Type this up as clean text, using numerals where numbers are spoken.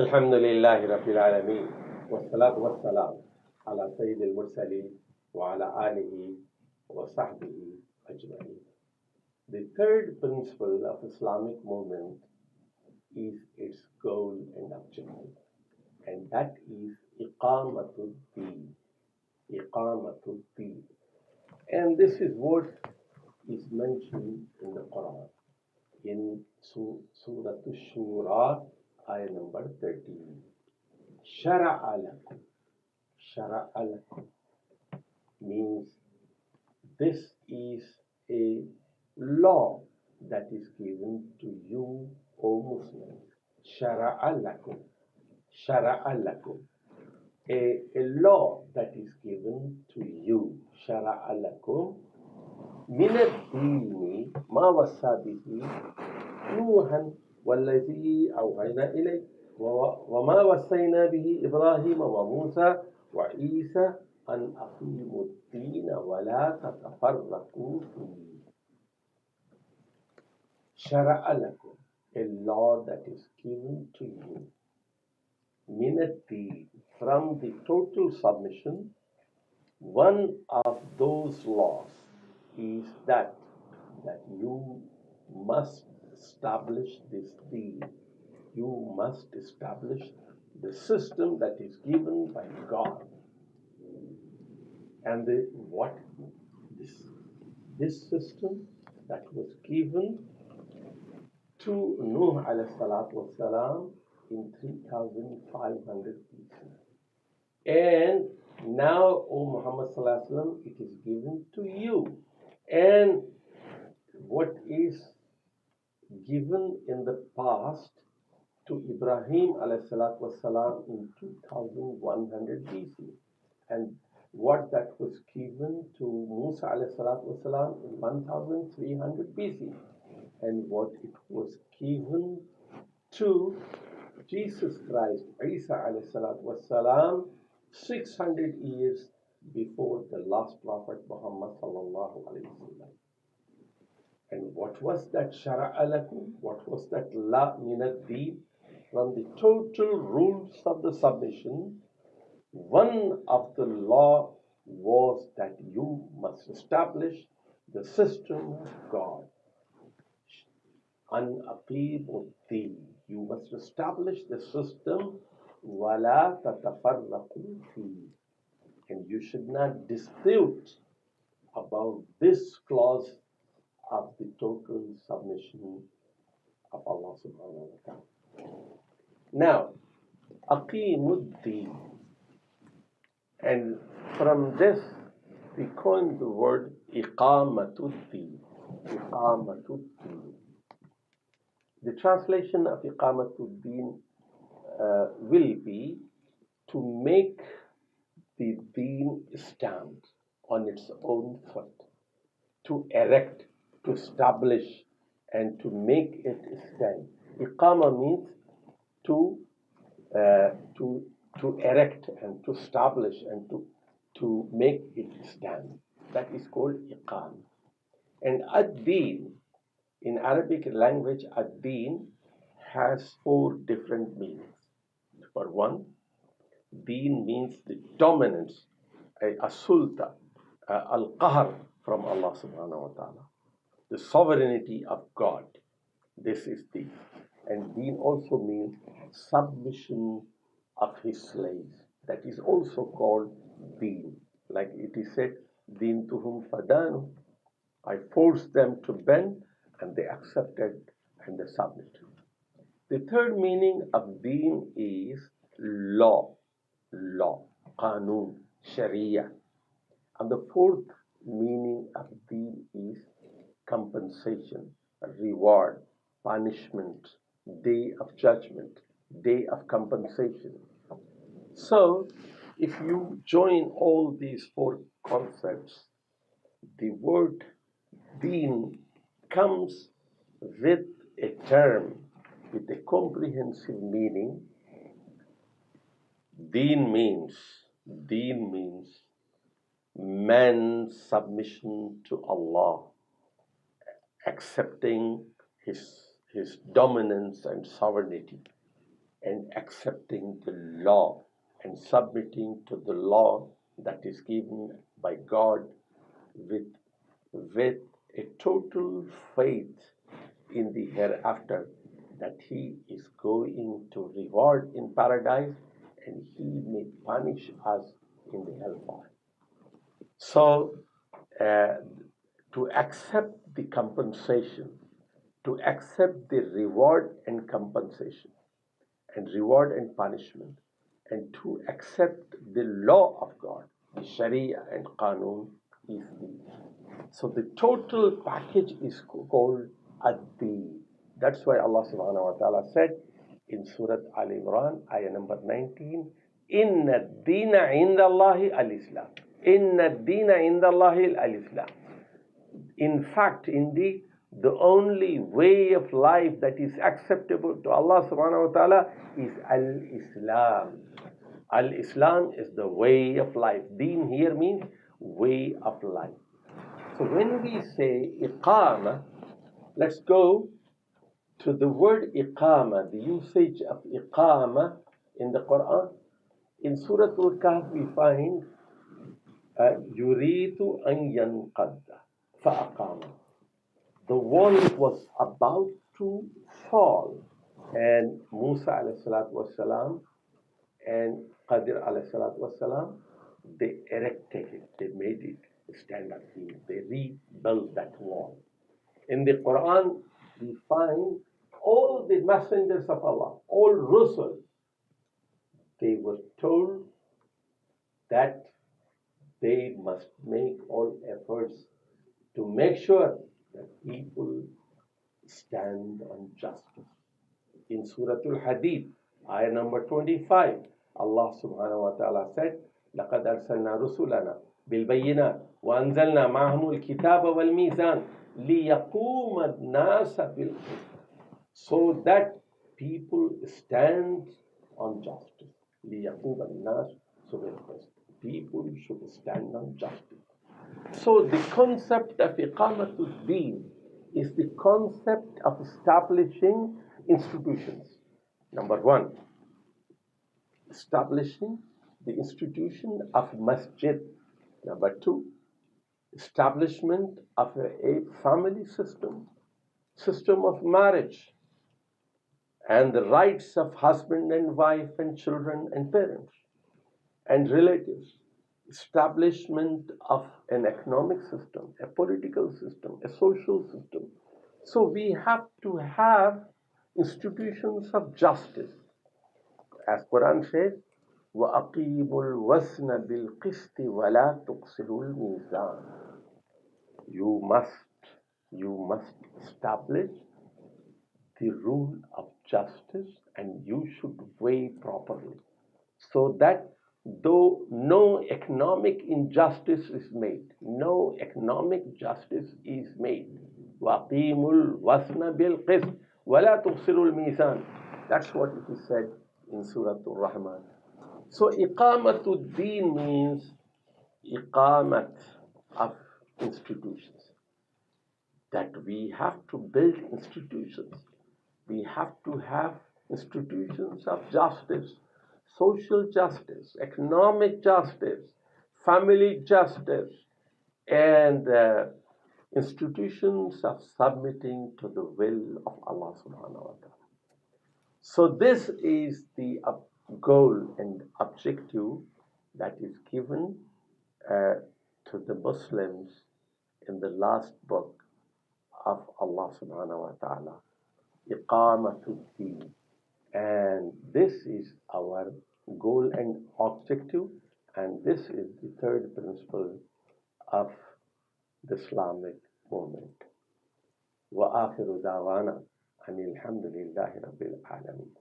الحمد لله رب العالمين والصلاة والسلام على سيد المرسلين وعلى آله وصحبه أجمعين. The third principle of Islamic movement is its goal and objective, and that is iqamatul deen. Iqamatul deen. And this is what is mentioned in the Quran in Surah Ash-Shura, ayah number 13. Shara'a lakum. Shara'a lakum means this is a law that is given to you, O Muslims. Shara'a lakum. Shara'a lakum. A law that is given to you. Shara'a lakum. من الدين ما وصى به نوحا والذي أوحينا إليك وما وصينا به إبراهيم وموسى وعيسى أن أقيموا الدين ولا تتفرقوا فيه. شرع لكم, a law that is given to you, من الدين, from the total submission. One of those laws is that you must establish this deen. You must establish the system that is given by God. And this system that was given to Nuh alayhi salatu wasalam in 3500 BC. And now, O Muhammad sallallahu alaihi wasallam, it is given to you. And what is given in the past to Ibrahim alayhi salatu wasalam in 2100 BC, and what that was given to Musa alayhi salatu wasalam in 1300 BC, and what it was given to Jesus Christ, Isa alayhi salatu wasalam, 600 years before the last prophet Muhammad sallallahu alayhi wasallam. And what was that shara'a lakum? What was that la min ad-deen? From the total rules of the submission, one of the law was that you must establish the system of God. An aqimu ad-deen. You must establish the system. Wala tatafarraqu fi. And you should not dispute about this clause of the total submission of Allah subhanahu wa ta'ala. Now, aqimuddin. And from this, we coin the word iqamatuddin. Iqamatuddin. The translation of iqamatuddin will be to make the deen stand on its own foot, to erect, to establish, and to make it stand. Iqama means to erect and to establish and to make it stand. That is called iqam. And ad-deen, in Arabic language, ad-deen has 4 different meanings. For one, deen means the dominance, a sulta, al-qahr from Allah subhanahu wa ta'ala, the sovereignty of God. This is deen. And deen also means submission of his slaves. That is also called deen. Like it is said, deen tuhum fadanu. I forced them to bend and they accepted and they submitted. The third meaning of deen is law, qanun, sharia. And the fourth meaning of deen is compensation, reward, punishment, day of judgment, day of compensation. So, if you join all these 4 concepts, the word deen comes with a term, with a comprehensive meaning. Deen means man's submission to Allah, accepting his dominance and sovereignty. and accepting the law and submitting to the law that is given by God with, with a total faith in the hereafter, that He is going to reward in paradise and He may punish us in the hellfire. So, uh, to accept the compensation, to accept the reward and compensation, and reward and punishment, and to accept the law of God, the Sharia and Qanun, is the so the total package is called ad-deen. That's why Allah subhanahu wa ta'ala said in Surah Al Imran, ayah number 19, Inna ad-deena inda Allahi al-Islam. Inna ad-deena inda Allahi al-Islam. In fact, indeed, the only way of life that is acceptable to Allah subhanahu wa ta'ala is al-Islam. Al-Islam is the way of life. Deen here means way of life. So when we say iqama, let's go to the word iqama, the usage of iqama in the Quran. In Surah Al-Kahf we find yuridu an yanqadda fa'aqama. The wall was about to fall, and Musa alayhi salatu wasalam and Qadir alayhi salatu wasalam, they erected it, they made it stand up. They rebuilt that wall. In the Quran, we find all the messengers of Allah, all Rusul, they were told that they must make all efforts to make sure that people stand on justice. In Surah Al-Hadid, ayah number 25, Allah subhanahu wa ta'ala said, لَقَدْ أَرْسَلْنَا رُسُلَنَا بِالْبَيِّنَاتِ وَأَنزَلْنَا مَعَهُمُ الْكِتَابَ وَالْمِيزَانَ لِيَقُومَ النَّاسَ بِالْقِسْطِ, so that people stand on justice. لِيَقُومَ النَّاسُ بِالْقِسْطِ, people should stand on justice. So the concept of iqamatul deen is the concept of establishing institutions. Number one, establishing the institution of masjid. Number two, establishment of a family system, system of marriage, and the rights of husband and wife and children and parents and relatives. Establishment of an economic system, a political system, a social system. So we have to have institutions of justice. As Quran says, وَأَقِيمُوا الْوَزْنَ بِالْقِسْطِ وَلَا تُقْصِرُوا الْمِيزَانَ. You must establish the rule of justice, and you should weigh properly, so that though no economic injustice is made, no economic justice is made. وَأَقِيمُوا الْوَزْنَ بِالْقِسْطِ وَلَا تُقْصِرُوا الْمِيزَانَ. That's what it is said in Surah Al-Rahman. So iqamatul deen means iqamat of institutions. That we have to build institutions. We have to have institutions of justice, social justice, economic justice, family justice, and institutions of submitting to the will of Allah subhanahu wa ta'ala. So this is the goal and objective that is given to the Muslims in the last book of Allah subhanahu wa ta'ala, Iqamatul Deen. And this is our goal and objective, and this is the third principle of the Islamic movement. وآخر دعوانا أن الحمد لله رب العالمين.